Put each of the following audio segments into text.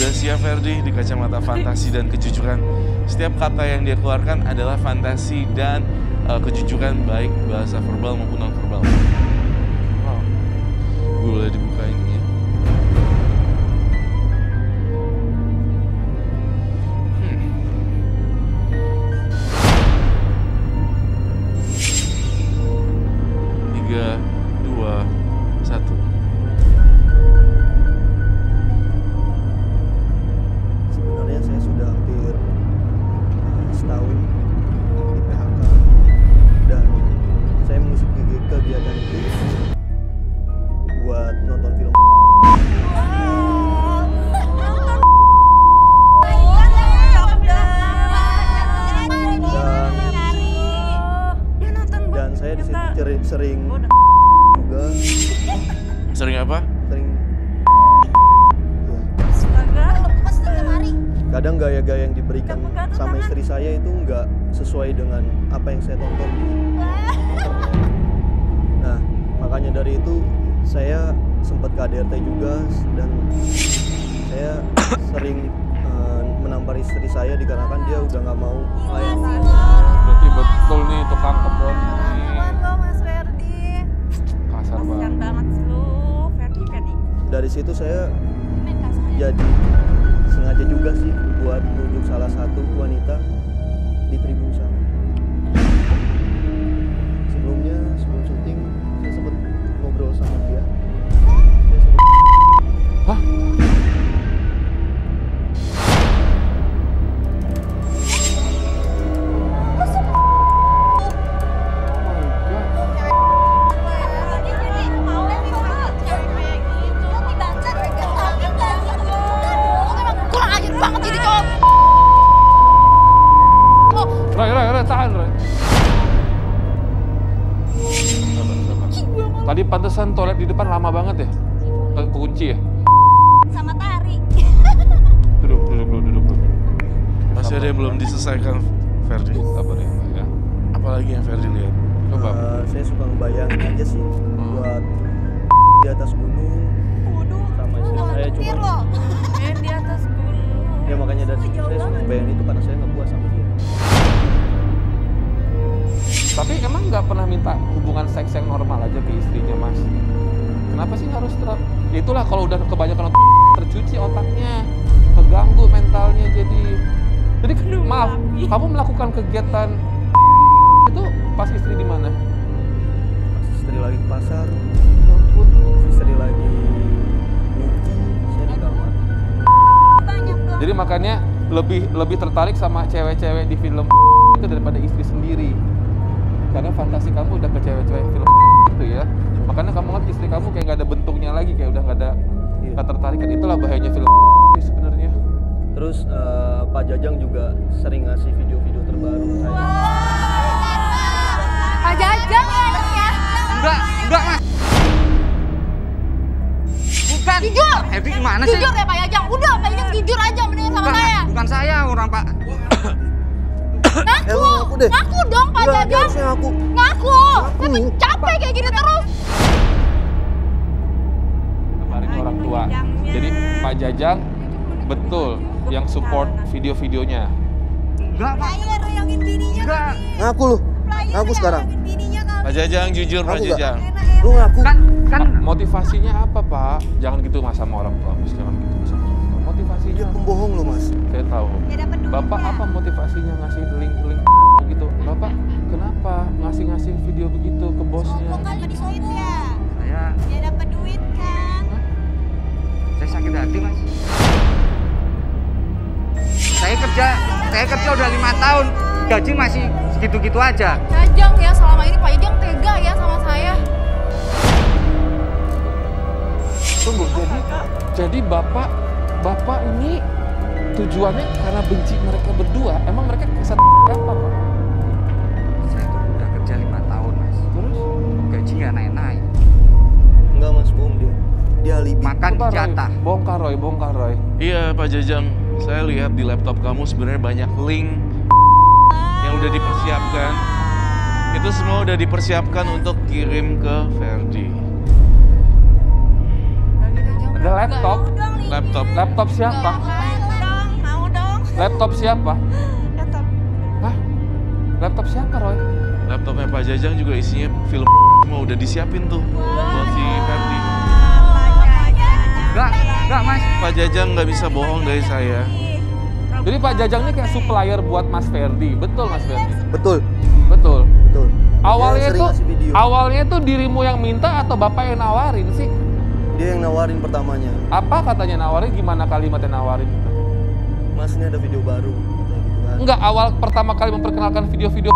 Sudah siap Ferdi di kacamata fantasi dan kejujuran. Setiap kata yang dia keluarkan adalah fantasi dan kejujuran, baik bahasa verbal maupun non verbal. Wow. Boleh dibuka ini ya. Sebenarnya saya sudah hampir setahun di PHK dan saya mengisi kegiatan itu buat nonton film. Dan saya di situ sering juga. Sering apa? Sering. Kadang gaya-gaya yang diberikan sama istri saya itu nggak sesuai dengan apa yang saya tonton di internet. Nah, makanya dari itu saya sempat ke ADRT juga dan saya sering menampar istri saya dikarenakan dia udah nggak mau melayani. Berarti betul nih tukang kebun nih. Mas Ferdi. Kasar Kasian banget. banget sih lu, Ferdi. Dari situ saya jadi sengaja juga sih buat nunjuk salah satu wanita di tribun sana. Sebelumnya, sebelum syuting, saya sempat ngobrol sama dia. Saya sempat... Hah? Ray, tahan, Ray. Tadi pantesan toilet di depan lama banget ya? Kekunci ya? Sama Tari. Duduk dulu. Masih ada yang belum diselesaikan Ferdi. Sabar ya. Apalagi yang Ferdi lihat? Coba. saya suka ngebayangin aja sih buat di atas gunung sama istri saya cuma Di atas gunung. ya makanya dari situ saya suka ngebayangin itu karena saya nggak puas sama dia. Tapi emang nggak pernah minta hubungan seks yang normal aja ke istrinya, Mas? Kenapa sih harus itulah kalau udah kebanyakan tercuci otaknya, keganggu mentalnya jadi maaf, kamu melakukan kegiatan itu pas istri di mana? Pas istri lagi ke pasar, Ya ampun. istri lagi nyuci, saya di kamar. Jadi makanya lebih tertarik sama cewek-cewek di film itu daripada istri sendiri. Karena fantasi kamu udah ke cewek-cewek film itu ya. Makanya kamu ngeliat istri kamu kayak nggak ada bentuknya lagi, kayak udah nggak ada ketertarikan. Itulah bahayanya film sebenarnya. Terus Pak Jajang juga sering ngasih video-video terbaru saya. Pak Jajang ya. Enggak, Mas. Bukan. Jujur. Evi gimana sih? Jujur ya Pak Jajang. Udah Pak Jajang jujur aja mendingan sama saya. Bukan saya, orang Pak. Ngaku. Ngaku deh. Ngaku dong Pak Enggak, Jajang. harusnya aku. Ngaku. Saya capek kayak gini terus. Kemarin orang tua. Jadi Pak Jajang betul yang support video-videonya. Enggak, Pak. Player yang bininya. Enggak. Ngaku lu, ngaku sekarang. Bininya Pak Jajang, jujur Pak Aku nggak. Jajang. Lu ngaku. Kan Motivasinya apa, Pak? Jangan gitu Mas sama orang tua, Mas. Jangan gitu sama orang tua. Motivasinya Dia pembohong lu, Mas. saya tahu. Ya dapat duit. Bapak apa motivasinya ngasih link-link begitu? Bapak kenapa ngasih video begitu ke bosnya? Sombong kali di duit ya. saya Ya dapat duit kan. sakit hati, Mas. Saya kerja udah 5 tahun. Gaji masih segitu-gitu aja. Jajang ya selama ini Pak Jajang tega ya sama saya. Tunggu, jadi bapak ini tujuannya karena benci mereka berdua. Emang mereka kesan apa, Pak? Saya tuh udah kerja 5 tahun, Mas. Terus? Gaji nggak naik-naik. Enggak, Mas, bohong dia. Dia alibi. Makan Coba, Roy. jatah. Bongkar Roy. Iya Pak Jajang, saya lihat di laptop kamu sebenarnya banyak link yang udah dipersiapkan. Itu semua udah dipersiapkan untuk kirim ke Ferdi. Ada laptop. laptop. Laptop siapa? Mau dong. Laptop siapa? Laptop. Hah? Laptop siapa, Roy? Laptopnya Pak Jajang juga isinya film semua udah disiapin tuh buat si Ferdi. Enggak mas. Pak Jajang nggak bisa bohong dari saya. Jadi Pak Jajang ini kayak supplier buat Mas Ferdi, betul Mas Ferdi? Betul, Betul. betul. Awalnya Dia sering tuh, ngasih video. awalnya tuh dirimu yang minta atau bapak yang nawarin sih? Dia yang nawarin pertamanya. Apa katanya nawarin? Gimana kalimatnya nawarin itu? Mas, ini ada video baru, kayak gitu kan. Enggak, awal pertama kali memperkenalkan video-video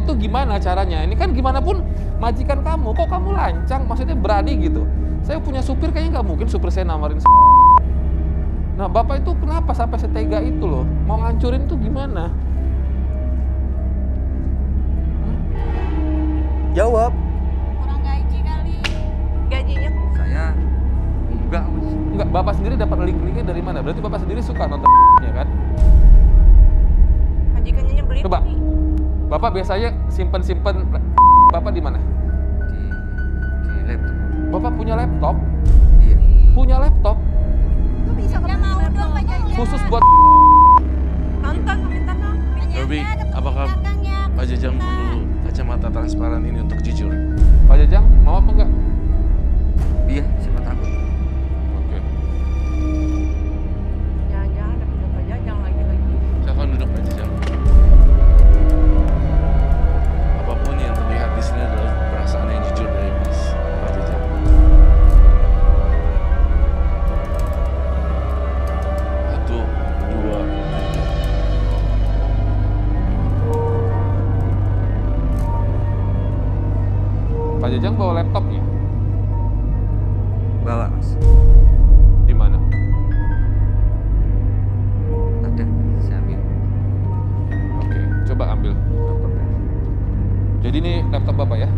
itu gimana caranya? Ini kan gimana pun majikan kamu, kok kamu lancang? Maksudnya berani gitu. Saya punya supir kayaknya nggak mungkin supir saya nawarin. Nah, bapak itu kenapa sampai setega itu loh? Mau ngancurin tuh gimana? Jawab. Kurang gaji kali. Gajinya Saya enggak mas. Enggak, bapak sendiri dapat link-linknya dari mana? Berarti bapak sendiri suka nonton ya kan? majikannya nyebelin. Coba. Bapak biasanya simpen bapak di mana? Di laptop. Bapak punya laptop? Iya. Punya laptop Lu bisa mau dong Pak Jajan. khusus buat Nonton minta dong. Robi, apakah Pak Jajang perlu kacamata transparan ini untuk jujur? Pak Jajang, mau apa enggak? Iya, siapa tahu. Oke. Jangan-jangan ada video Pak Jajan lagi-lagi. Silakan duduk Pak Jajang. Apapun yang terlihat di sini adalah perasaan yang jujur dari Mas Pak Jajang. Satu, dua, tiga. Pak Jajang bawa laptopnya Bawa mas. di mana? Ada. Saya ambil. Oke, coba ambil laptopnya. Jadi ini laptop bapak ya?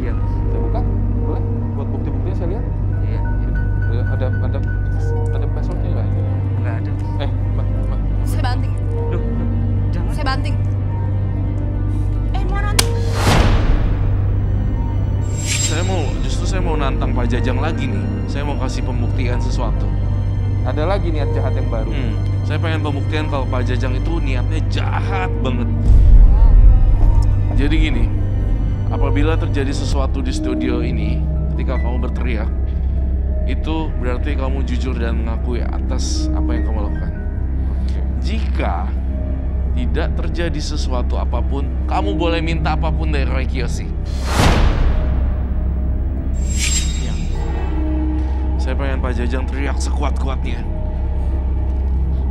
Iya mas. Saya buka, boleh? Buat bukti-buktinya saya lihat. Iya. Iya. Ada passwordnya nggak ini? Enggak ada mas. Mbak. Saya banting. Loh, jangan. Saya banting. Mau nonton? Saya mau nantang Pak Jajang lagi nih. Saya mau kasih pembuktian sesuatu. Ada lagi niat jahat yang baru. Saya pengen pembuktian kalau Pak Jajang itu niatnya jahat banget. Jadi gini, apabila terjadi sesuatu di studio ini, ketika kamu berteriak, itu berarti kamu jujur dan mengakui atas apa yang kamu lakukan. Jika tidak terjadi sesuatu apapun, kamu boleh minta apapun dari Roy Kiyoshi. Saya pengen Pak Jajang teriak sekuat-kuatnya.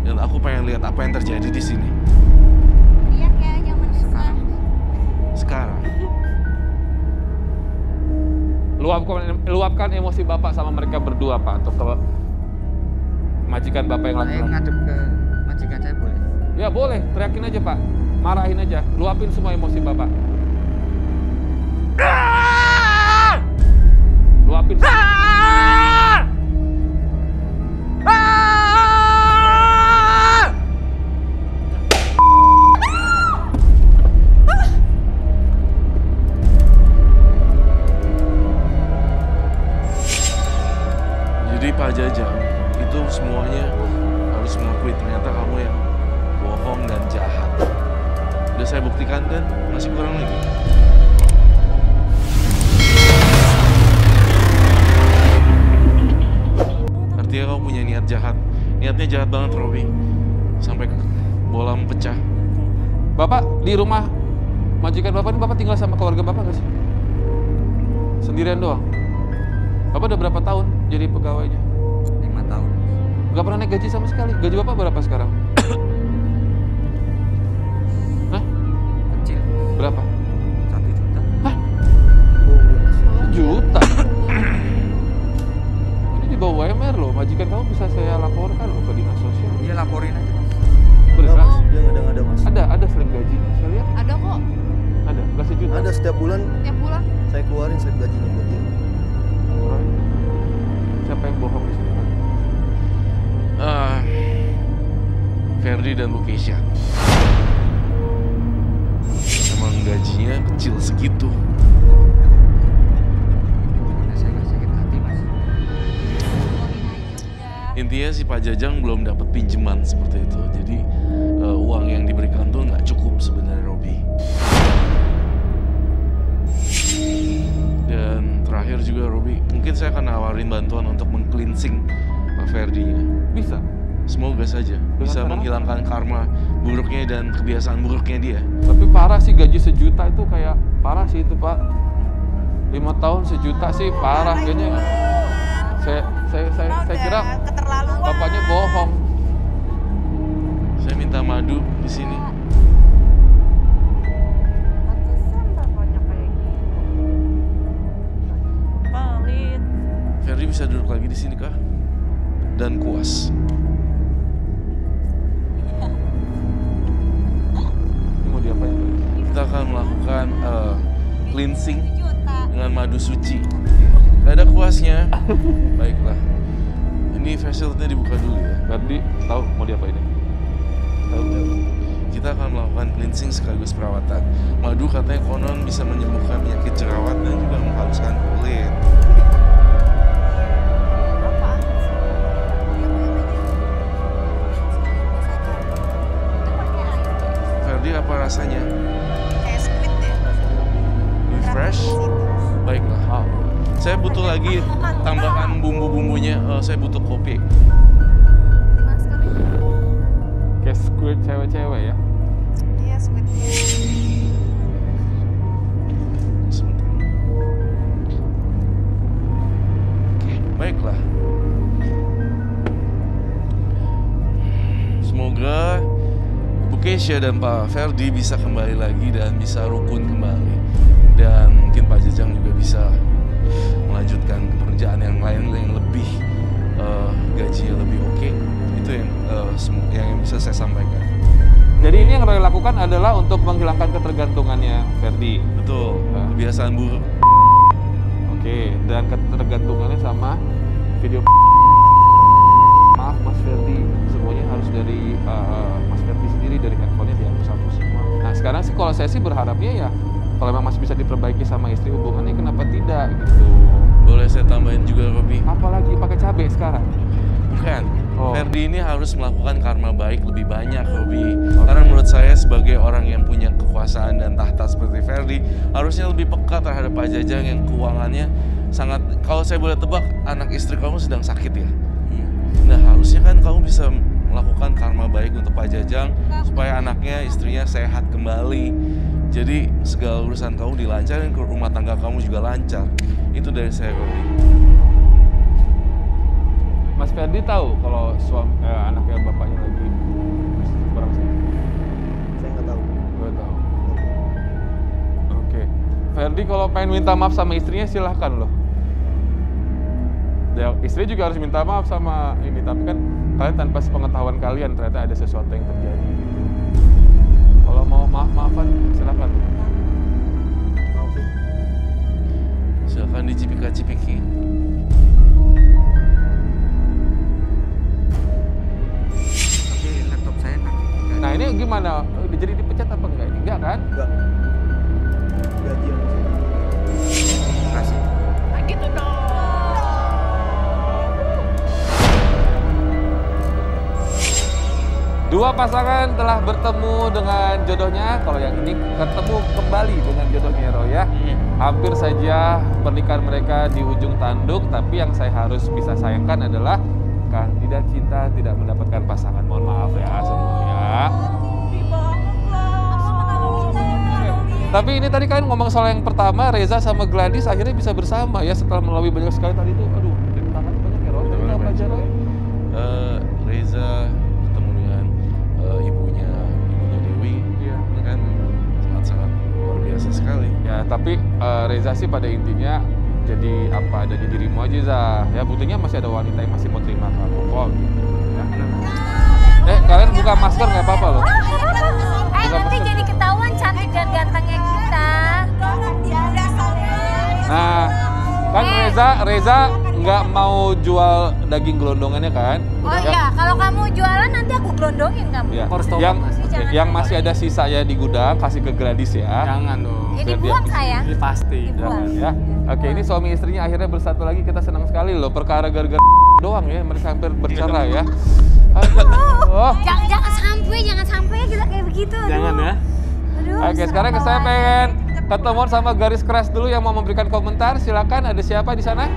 Dan aku pengen lihat apa yang terjadi di sini. Iya kayak zaman sekarang. Sekarang. Luapkan emosi bapak sama mereka berdua pak, atau ke majikan bapak yang Saya laki-laki. ngadep ke majikan saya boleh. Ya boleh, teriakin aja pak, marahin aja, luapin semua emosi bapak. Luapin. Jadi Pak Jajang, itu semuanya harus mengakui ternyata kamu yang bohong dan jahat. Udah saya buktikan kan, masih kurang lagi. Artinya kamu punya niat jahat. Niatnya jahat banget, Robi. Sampai bola pecah. Bapak di rumah majikan bapak ini, bapak tinggal sama keluarga bapak nggak sih? Sendirian doang? Bapak udah berapa tahun jadi pegawainya? 5 tahun. Nggak pernah naik gaji sama sekali. Gaji bapak berapa sekarang? Hah? Kecil. Berapa? 1 juta. Juta. Ini di bawah UMR loh. Majikan kamu bisa saya laporkan loh ke dinas sosial. Dia laporin aja mas. Beneran? Dia ngada-ngada mas. Ada slip gajinya. Saya lihat Ada kok ada. Nggak sejuta. Ada setiap bulan tiap bulan. saya keluarin slip gajinya buat dia. Roy, siapa yang bohong di sini? Pak? Ferdi dan Bu Keisha. Emang gajinya kecil segitu. Mana saya nggak sakit hati mas. Intinya si Pak Jajang belum dapat pinjaman seperti itu. Jadi uang yang diberikan tuh nggak cukup sebenarnya, Robi. Dan terakhir juga, Robi, mungkin saya akan nawarin bantuan untuk meng-cleansing Pak Ferdinya. Bisa. Semoga saja bisa cara menghilangkan karma buruknya dan kebiasaan buruknya dia. Tapi parah sih, gaji 1 juta itu kayak parah sih itu, Pak. 5 tahun 1 juta sih parah kayaknya. Saya kira keterlaluan. bapaknya bohong. Saya minta madu di sini. Pantesan bapaknya kayak gitu. Pelit. Ferdi bisa duduk lagi di sini kah? Dan kuas. Ini mau diapain lagi? Kita akan melakukan cleansing 1 juta. dengan madu suci. Gak ada kuasnya. Baiklah. Ini facialnya dibuka dulu ya. Ferdi tahu mau diapain ini? Tahu. Kita akan melakukan cleansing sekaligus perawatan. Madu katanya konon bisa menyembuhkan penyakit jerawat dan juga menghaluskan kulit. Apaan sih? Itu pakai air. Ferdi, apa rasanya? Kayak squid deh. Lebih fresh? Baiklah. Wow. Saya butuh lagi tambahan bumbu-bumbunya. Saya butuh kopi. Kayak squid cewek-cewek ya. Iya, squid. Sebentar. Oke, baiklah. Semoga Bu Keisha dan Pak Ferdi bisa kembali lagi dan bisa rukun kembali. Dan mungkin Pak Jajang juga bisa melanjutkan pekerjaan yang lain yang lebih gajinya lebih oke. Itu yang bisa saya sampaikan. Jadi ini yang Roy lakukan adalah untuk menghilangkan ketergantungannya Ferdi. Betul, kebiasaan buruk. Oke, dan ketergantungannya sama video. Maaf Mas Ferdi, semuanya harus dari Mas Ferdi sendiri, dari handphonenya dihapus-hapus semua. Nah sekarang sih kalau saya sih berharapnya ya kalau memang masih bisa diperbaiki sama istri hubungannya, kenapa tidak gitu. Boleh saya tambahin juga, Robi? Apalagi pakai cabai sekarang. Bukan. Oh. Ferdi ini harus melakukan karma baik lebih banyak, Robi. Karena menurut saya sebagai orang yang punya kekuasaan dan tahta seperti Ferdi, harusnya lebih peka terhadap Pak Jajang yang keuangannya sangat, kalau saya boleh tebak, anak istri kamu sedang sakit ya? Nah, harusnya kan kamu bisa melakukan karma baik untuk Pak Jajang supaya anaknya, istrinya sehat kembali. Jadi segala urusan kamu dilancarin, rumah tangga kamu juga lancar. Itu dari saya, Robi. Mas Ferdi tahu kalau anaknya bapaknya lagi kurang sehat? Saya nggak tahu. Gue tahu. Oke. Ferdi kalau pengen minta maaf sama istrinya silahkan loh. Ya, istri juga harus minta maaf sama ini, tapi kan kalian tanpa sepengetahuan kalian ternyata ada sesuatu yang terjadi gitu. Kalau mau maaf-maafan silahkan. Maaf sih. Silakan dicipika-cipiki. Tapi laptop saya nanti. Nah ini gimana? Jadi dipecat apa enggak ini? Enggak kan? Enggak. Gajian sih. Kasih. Nah gitu dong. Dua pasangan telah bertemu dengan jodohnya. Kalau yang ini ketemu kembali dengan jodohnya, Roy ya. Hampir saja pernikahan mereka di ujung tanduk, tapi yang saya harus bisa sayangkan adalah kandidat cinta tidak mendapatkan pasangan. Mohon maaf ya semuanya. Sedih banget lah. Tapi ini tadi kan ngomong soal yang pertama, Reza sama Gladys akhirnya bisa bersama ya setelah melalui banyak sekali tadi itu. Aduh, dari tangan banyak ya, Roy. Tapi apa aja, Roy? Reza ketemu dengan ibunya Dewi. Iya. Ini kan sangat-sangat luar biasa sekali. Ya, tapi Reza sih pada intinya jadi apa adanya dirimu aja, Zah. Ya, buktinya masih ada wanita yang masih mau terima kamu kok. Ya. Kalian buka masker nggak apa-apa loh. Nanti jadi ketahuan cantik dan gantengnya kita. Nah, kan Reza nggak mau jual daging gelondongannya kan? Oh iya, kalau kamu jualan nanti aku gelondongin kamu. Ya. Harus tobat, Yang Mas. Jangan yang masih ada sisa ya di gudang kasih ke Gladys ya. Jangan dong. Ini buang sayang. Ini pasti. Dibuang. Jangan ya. Oke, ini suami istrinya akhirnya bersatu lagi, kita senang sekali loh. Perkara gara-gara doang ya, mereka hampir bercerai ya. Aduh. Jangan sampai kita kayak begitu. Aduh. Jangan ya. Aduh, Oke, sekarang saya pengen ketemuan sama garis keras dulu yang mau memberikan komentar. Silakan, ada siapa di sana?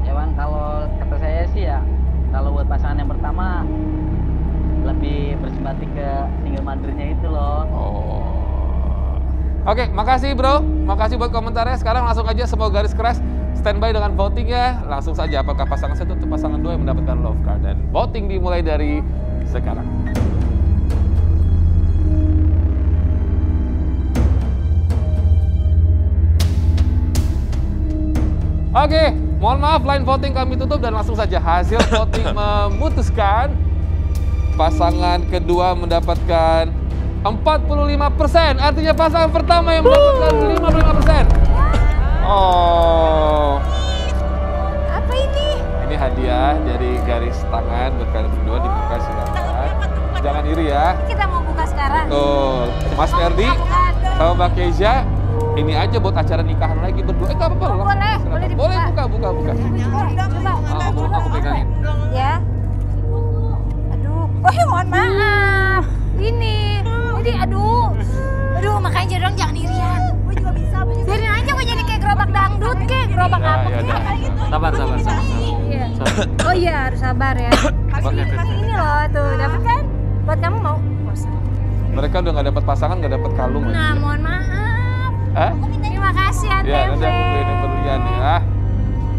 Ya Bang, kalau kata saya sih ya, kalau buat pasangan yang pertama lebih bersimpati ke single mother-nya itu loh. Oh. Oke, makasih bro. Makasih buat komentarnya. Sekarang langsung aja semua garis keras standby dengan voting ya. Langsung saja apakah pasangan 1 atau pasangan 2 yang mendapatkan love card. Dan voting dimulai dari sekarang. Oke, mohon maaf line voting kami tutup dan langsung saja hasil voting memutuskan pasangan kedua mendapatkan 45%, artinya pasangan pertama yang mendapatkan 55%. Oh. Apa ini? Ini hadiah dari garis tangan buat kalian berdua, dibuka silakan. Jangan iri ya. Kita mau buka sekarang. Tuh, Mas Ferdi sama Mbak Keisha, ini aja buat acara nikahan lagi berdua. Nggak apa-apa loh. Boleh, boleh dibuka. Boleh buka. Coba. Aku pegangin. Ya. Aduh, mohon maaf. Ini, aduh, makanya jadi orang jangan irian. Gue juga bisa. Biarin aja gue jadi kayak gerobak dangdut, kayak gerobak apa Ya, kayak gitu. Sabar. Iya. Oh iya, harus sabar ya. Ini loh tuh, dapat kan? Buat kamu mau? Mereka udah nggak dapat pasangan, nggak dapat kalung lagi. Nah, mohon maaf. Hah? Terima kasih ya, Ya, nanti aku beliin yang berlian ya.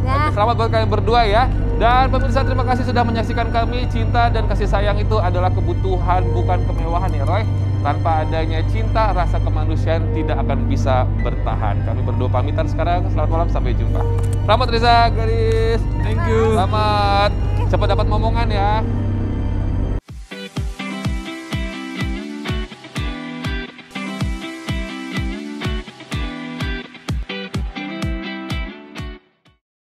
Oke, selamat buat kalian berdua ya. Dan pemirsa, terima kasih sudah menyaksikan kami. Cinta dan kasih sayang itu adalah kebutuhan, bukan kemewahan ya, Roy. Tanpa adanya cinta, rasa kemanusiaan tidak akan bisa bertahan. Kami berdua pamitan sekarang. Selamat malam, sampai jumpa. Selamat Riza, Garis. Thank you. Selamat. Cepat dapat momongan ya.